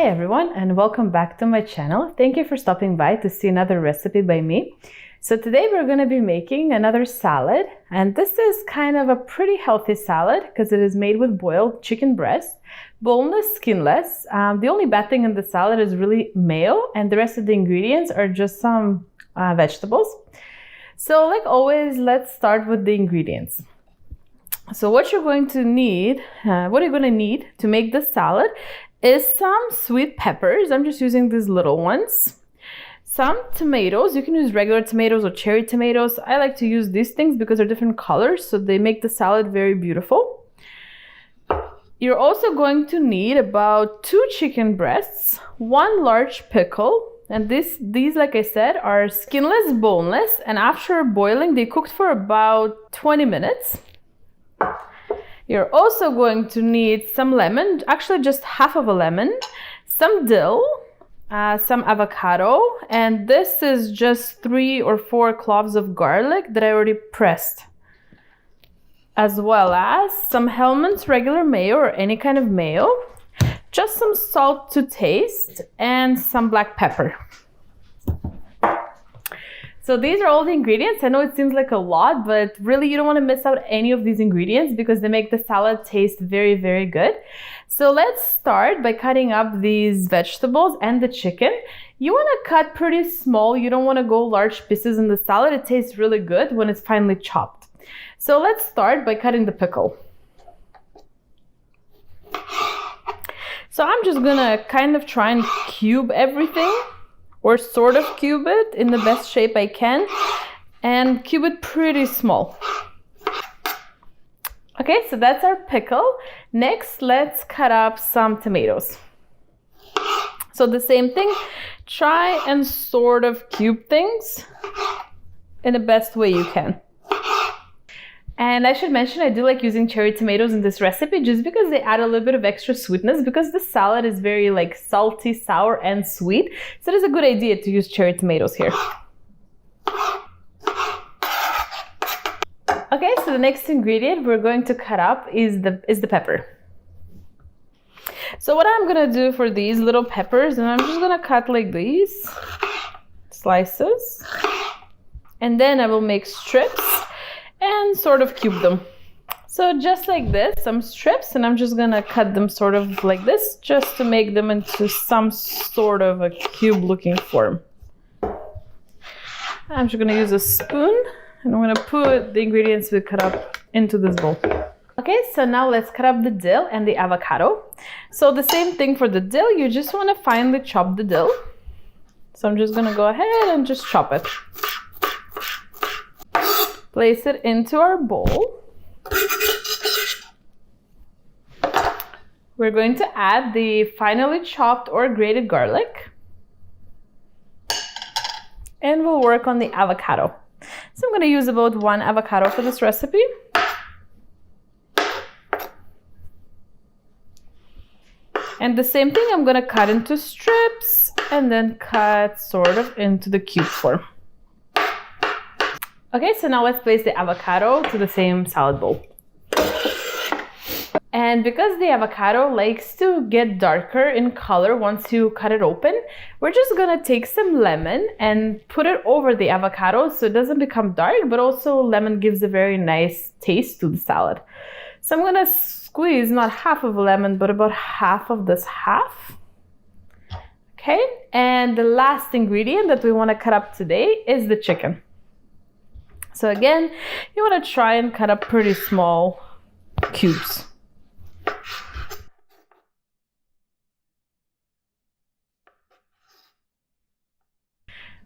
everyone, and welcome back to my channel. Thank you for stopping by to see another recipe by me. So today we're going to be making another salad, and this is kind of a pretty healthy salad because it is made with boiled chicken breast, boneless, skinless. The only bad thing in the salad is really mayo, and the rest of the ingredients are just some vegetables. So like always, let's start with the ingredients. So what you're going to need, to make this salad is some sweet peppers. I'm just using these little ones. Some tomatoes. You can use regular tomatoes or cherry tomatoes. I like to use these things because they're different colors, so they make the salad very beautiful. You're also going to need about 2 chicken breasts, 1 large pickle, and these, like I said, are skinless, boneless, and after boiling, they cooked for about 20 minutes. You're also going to need some lemon, actually just half of a lemon, some dill, some avocado, and this is just 3 or 4 cloves of garlic that I already pressed, as well as some Hellmann's regular mayo or any kind of mayo, just some salt to taste, and some black pepper. So these are all the ingredients. I know it seems like a lot, but really you don't want to miss out any of these ingredients because they make the salad taste very, very good. So let's start by cutting up these vegetables and the chicken. You want to cut pretty small. You don't want to go large pieces in the salad. It tastes really good when it's finely chopped. So let's start by cutting the pickle. So I'm just gonna kind of try and cube everything, or sort of cube it in the best shape I can, and cube it pretty small. Okay, so that's our pickle. Next, let's cut up some tomatoes. So the same thing, try and sort of cube things in the best way you can. And I should mention, I do like using cherry tomatoes in this recipe just because they add a little bit of extra sweetness, because the salad is very like salty, sour, and sweet. So it is a good idea to use cherry tomatoes here. Okay, so the next ingredient we're going to cut up is the pepper. So what I'm gonna do for these little peppers, and I'm just gonna cut like these slices, and then I will make strips and sort of cube them. So just like this, some strips, and I'm just gonna cut them sort of like this, just to make them into some sort of a cube looking form. I'm just gonna use a spoon, and I'm gonna put the ingredients we cut up into this bowl. Okay, so now let's cut up the dill and the avocado. So the same thing for the dill, you just wanna finely chop the dill. So I'm just gonna go ahead and just chop it. Place it into our bowl. We're going to add the finely chopped or grated garlic. And we'll work on the avocado. So I'm going to use about 1 avocado for this recipe. And the same thing, I'm going to cut into strips and then cut sort of into the cube form. Okay, so now let's place the avocado to the same salad bowl. And because the avocado likes to get darker in color once you cut it open, we're just gonna take some lemon and put it over the avocado so it doesn't become dark, but also lemon gives a very nice taste to the salad. So I'm gonna squeeze not half of a lemon, but about half of this half. Okay, and the last ingredient that we wanna cut up today is the chicken. So again, you want to try and cut up pretty small cubes.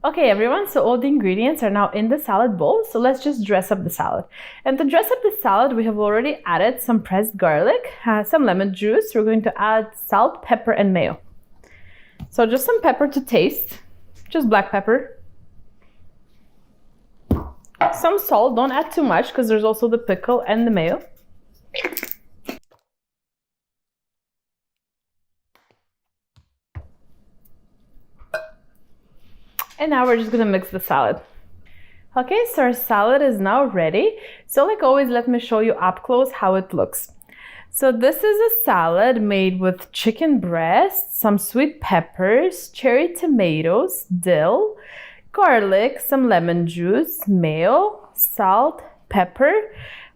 Okay everyone, so all the ingredients are now in the salad bowl, so let's just dress up the salad. And to dress up the salad, we have already added some pressed garlic, some lemon juice. We're going to add salt, pepper, and mayo. So just some pepper to taste, just black pepper. Some salt, don't add too much because there's also the pickle and the mayo. And now we're just gonna mix the salad. Okay, so our salad is now ready. So like always, let me show you up close how it looks. So this is a salad made with chicken breast, some sweet peppers, cherry tomatoes, dill, garlic, some lemon juice, mayo, salt, pepper.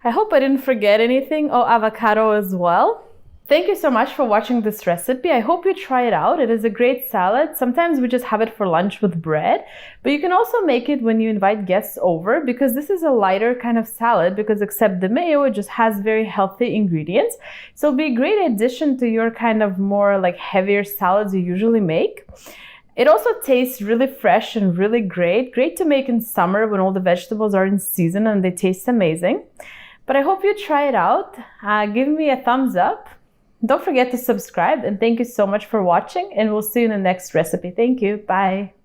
I hope I didn't forget anything. Oh, avocado as well. Thank you so much for watching this recipe. I hope you try it out. It is a great salad. Sometimes we just have it for lunch with bread, but you can also make it when you invite guests over, because this is a lighter kind of salad, because except the mayo, it just has very healthy ingredients. So it'll be a great addition to your kind of more like heavier salads you usually make. It also tastes really fresh and really great. Great to make in summer when all the vegetables are in season and they taste amazing. But I hope you try it out. Give me a thumbs up. Don't forget to subscribe, and thank you so much for watching, and we'll see you in the next recipe. Thank you. Bye.